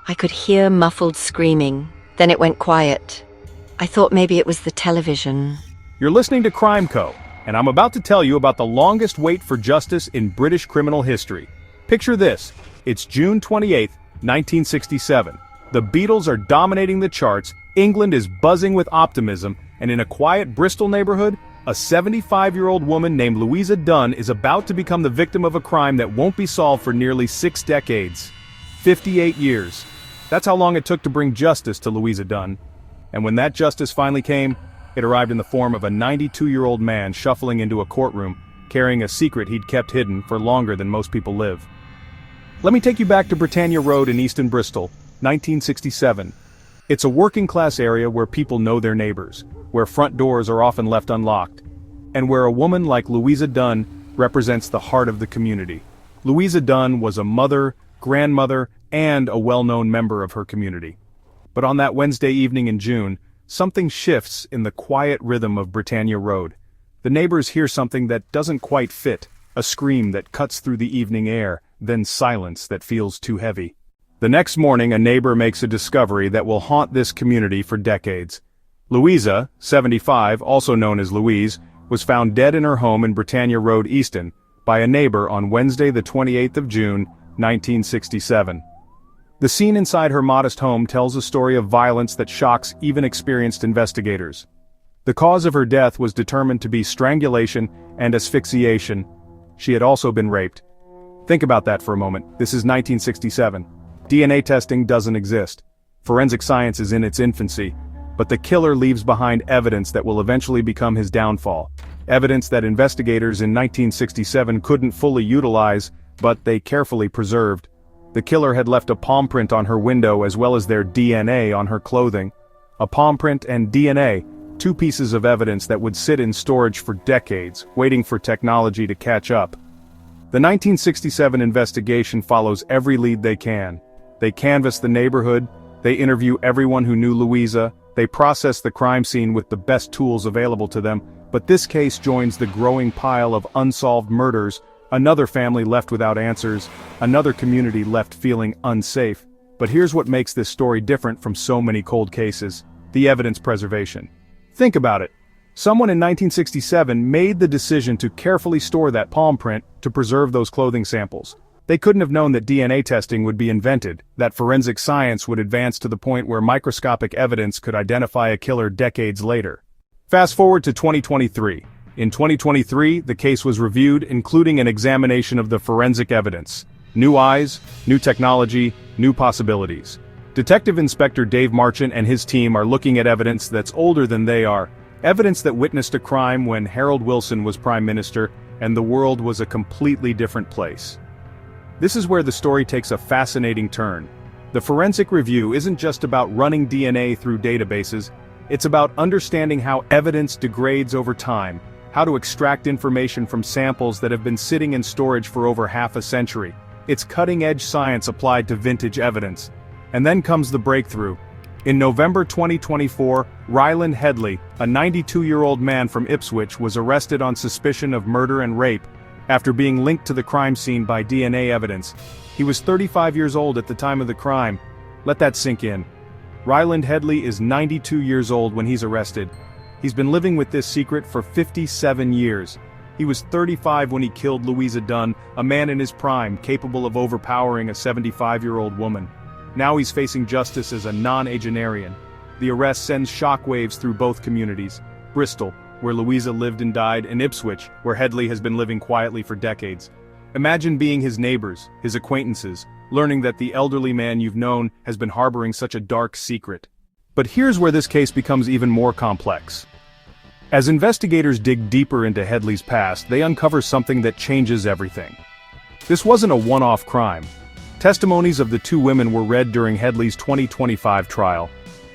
I could hear muffled screaming. Then it went quiet. I thought maybe it was the television. You're listening to Crimeco, and I'm about to tell you about the longest wait for justice in British criminal history. Picture this. It's June 28, 1967. The Beatles are dominating the charts, England is buzzing with optimism, and in a quiet Bristol neighborhood, a 75-year-old woman named Louisa Dunn is about to become the victim of a crime that won't be solved for nearly 6 decades. 58 years. That's how long it took to bring justice to Louisa Dunn. And when that justice finally came, it arrived in the form of a 92-year-old man shuffling into a courtroom, carrying a secret he'd kept hidden for longer than most people live. Let me take you back to Britannia Road in Easton, Bristol, 1967. It's a working-class area where people know their neighbors, where front doors are often left unlocked, and where a woman like Louisa Dunn represents the heart of the community. Louisa Dunn was a mother, grandmother, and a well-known member of her community. But on that Wednesday evening in June, something shifts in the quiet rhythm of Britannia Road. The neighbors hear something that doesn't quite fit, a scream that cuts through the evening air, then silence that feels too heavy. The next morning, a neighbor makes a discovery that will haunt this community for decades. Louisa, 75, also known as Louise, was found dead in her home in Britannia Road, Easton, by a neighbor on Wednesday the 28th of June, 1967. The scene inside her modest home tells a story of violence that shocks even experienced investigators. The cause of her death was determined to be strangulation and asphyxiation. She had also been raped. Think about that for a moment. This is 1967. DNA testing doesn't exist. Forensic science is in its infancy. But the killer leaves behind evidence that will eventually become his downfall. Evidence that investigators in 1967 couldn't fully utilize, but they carefully preserved. The killer had left a palm print on her window as well as their DNA on her clothing. A palm print and DNA, two pieces of evidence that would sit in storage for decades, waiting for technology to catch up. The 1967 investigation follows every lead they can. They canvass the neighborhood, they interview everyone who knew Louisa, they process the crime scene with the best tools available to them, but this case joins the growing pile of unsolved murders. Another family left without answers, another community left feeling unsafe. But here's what makes this story different from so many cold cases: the evidence preservation. Think about it. Someone in 1967 made the decision to carefully store that palm print to preserve those clothing samples. They couldn't have known that DNA testing would be invented, that forensic science would advance to the point where microscopic evidence could identify a killer decades later. Fast forward to 2023. In 2023, the case was reviewed, including an examination of the forensic evidence. New eyes, new technology, new possibilities. Detective Inspector Dave Marchant and his team are looking at evidence that's older than they are, evidence that witnessed a crime when Harold Wilson was Prime Minister and the world was a completely different place. This is where the story takes a fascinating turn. The forensic review isn't just about running DNA through databases, it's about understanding how evidence degrades over time, how to extract information from samples that have been sitting in storage for over half a century. It's cutting-edge science applied to vintage evidence. And then comes the breakthrough. In November 2024, Ryland Headley, a 92-year-old man from Ipswich, was arrested on suspicion of murder and rape, after being linked to the crime scene by DNA evidence. He was 35 years old at the time of the crime. Let that sink in. Ryland Headley is 92 years old when he's arrested. He's been living with this secret for 57 years. He was 35 when he killed Louisa Dunn, a man in his prime, capable of overpowering a 75-year-old woman. Now he's facing justice as a nonagenarian. The arrest sends shockwaves through both communities. Bristol, where Louisa lived and died, and Ipswich, where Headley has been living quietly for decades. Imagine being his neighbors, his acquaintances, learning that the elderly man you've known has been harboring such a dark secret. But here's where this case becomes even more complex. As investigators dig deeper into Headley's past, they uncover something that changes everything. This wasn't a one-off crime. Testimonies of the two women were read during Headley's 2025 trial.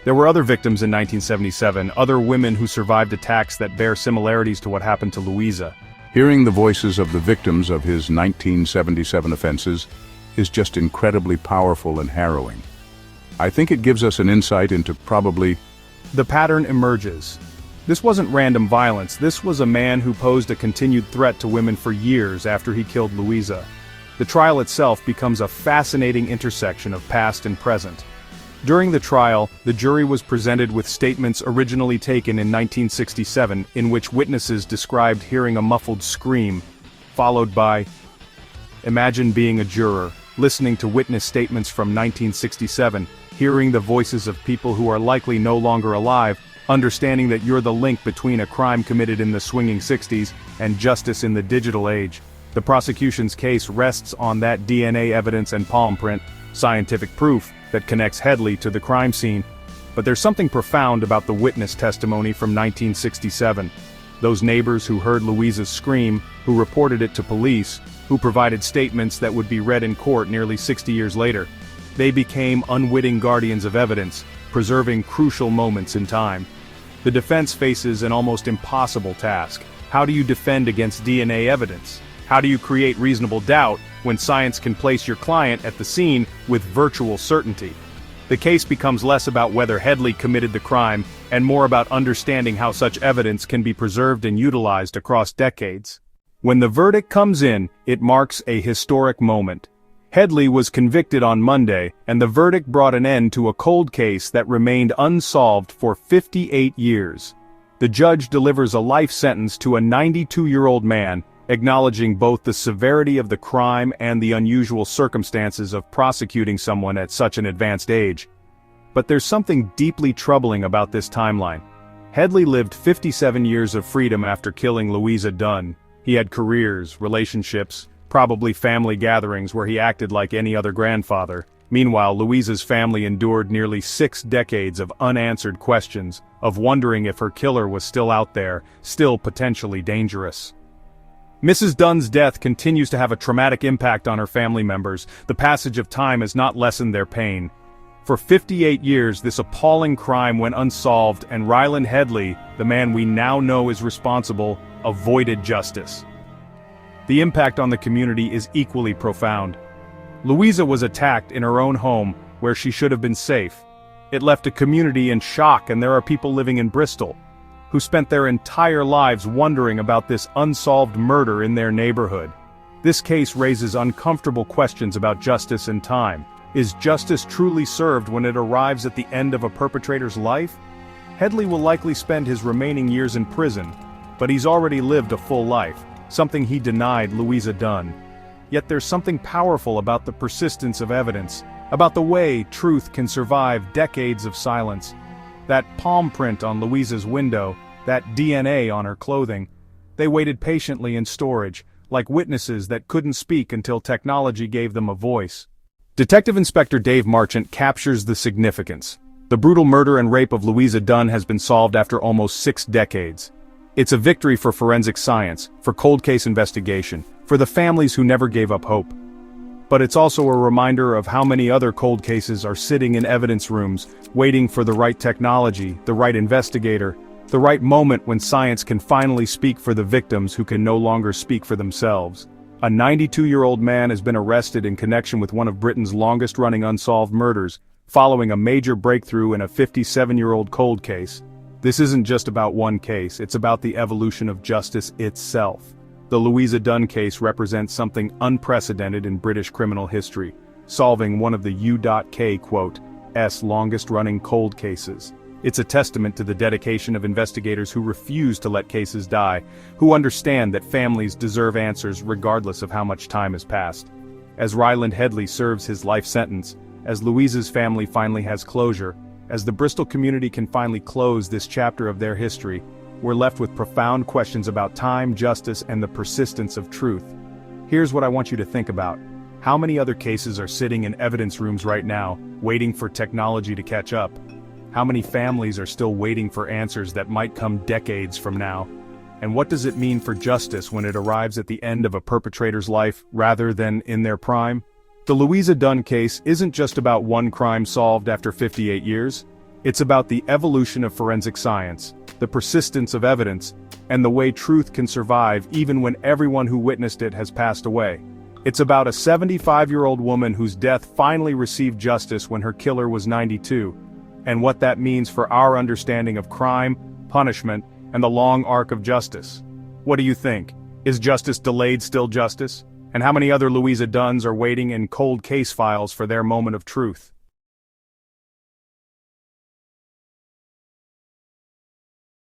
There were other victims in 1977, other women who survived attacks that bear similarities to what happened to Louisa. Hearing the voices of the victims of his 1977 offenses is just incredibly powerful and harrowing. I think it gives us an insight into probably... The pattern emerges. This wasn't random violence, this was a man who posed a continued threat to women for years after he killed Louisa. The trial itself becomes a fascinating intersection of past and present. During the trial, the jury was presented with statements originally taken in 1967 in which witnesses described hearing a muffled scream, followed by... Imagine being a juror, listening to witness statements from 1967, hearing the voices of people who are likely no longer alive, understanding that you're the link between a crime committed in the swinging 60s and justice in the digital age. The prosecution's case rests on that DNA evidence and palm print, scientific proof that connects Headley to the crime scene. But there's something profound about the witness testimony from 1967. Those neighbors who heard Louisa's scream, who reported it to police, who provided statements that would be read in court nearly 60 years later. They became unwitting guardians of evidence, preserving crucial moments in time. The defense faces an almost impossible task. How do you defend against DNA evidence? How do you create reasonable doubt when science can place your client at the scene with virtual certainty? The case becomes less about whether Headley committed the crime and more about understanding how such evidence can be preserved and utilized across decades. When the verdict comes in, it marks a historic moment. Headley was convicted on Monday, and the verdict brought an end to a cold case that remained unsolved for 58 years. The judge delivers a life sentence to a 92-year-old man, acknowledging both the severity of the crime and the unusual circumstances of prosecuting someone at such an advanced age. But there's something deeply troubling about this timeline. Headley lived 57 years of freedom after killing Louisa Dunn. He had careers, relationships, probably family gatherings where he acted like any other grandfather. Meanwhile, Louisa's family endured nearly 6 decades of unanswered questions, of wondering if her killer was still out there, still potentially dangerous. Mrs. Dunn's death continues to have a traumatic impact on her family members. The passage of time has not lessened their pain. For 58 years, this appalling crime went unsolved, and Ryland Headley, the man we now know is responsible, avoided justice. The impact on the community is equally profound. Louisa was attacked in her own home, where she should have been safe. It left a community in shock, and there are people living in Bristol who spent their entire lives wondering about this unsolved murder in their neighborhood. This case raises uncomfortable questions about justice and time. Is justice truly served when it arrives at the end of a perpetrator's life? Headley will likely spend his remaining years in prison, but he's already lived a full life, something he denied Louisa Dunn. Yet there's something powerful about the persistence of evidence, about the way truth can survive decades of silence. That palm print on Louisa's window, that DNA on her clothing, they waited patiently in storage, like witnesses that couldn't speak until technology gave them a voice. Detective Inspector Dave Marchant captures the significance. The brutal murder and rape of Louisa Dunn has been solved after almost 6 decades. It's a victory for forensic science, for cold case investigation, for the families who never gave up hope. But it's also a reminder of how many other cold cases are sitting in evidence rooms, waiting for the right technology, the right investigator, the right moment when science can finally speak for the victims who can no longer speak for themselves. A 92-year-old man has been arrested in connection with one of Britain's longest-running unsolved murders, following a major breakthrough in a 57-year-old cold case. This isn't just about one case, it's about the evolution of justice itself. The Louisa Dunn case represents something unprecedented in British criminal history, solving one of the U.K.'s longest-running cold cases. It's a testament to the dedication of investigators who refuse to let cases die, who understand that families deserve answers regardless of how much time has passed. As Ryland Headley serves his life sentence, as Louisa's family finally has closure, as the Bristol community can finally close this chapter of their history, we're left with profound questions about time, justice, and the persistence of truth. Here's what I want you to think about. How many other cases are sitting in evidence rooms right now, waiting for technology to catch up? How many families are still waiting for answers that might come decades from now? And what does it mean for justice when it arrives at the end of a perpetrator's life rather than in their prime? The Louisa Dunn case isn't just about one crime solved after 58 years. It's about the evolution of forensic science, the persistence of evidence, and the way truth can survive even when everyone who witnessed it has passed away. It's about a 75-year-old woman whose death finally received justice when her killer was 92, and what that means for our understanding of crime, punishment, and the long arc of justice. What do you think? Is justice delayed still justice? And how many other Louisa Dunns are waiting in cold case files for their moment of truth?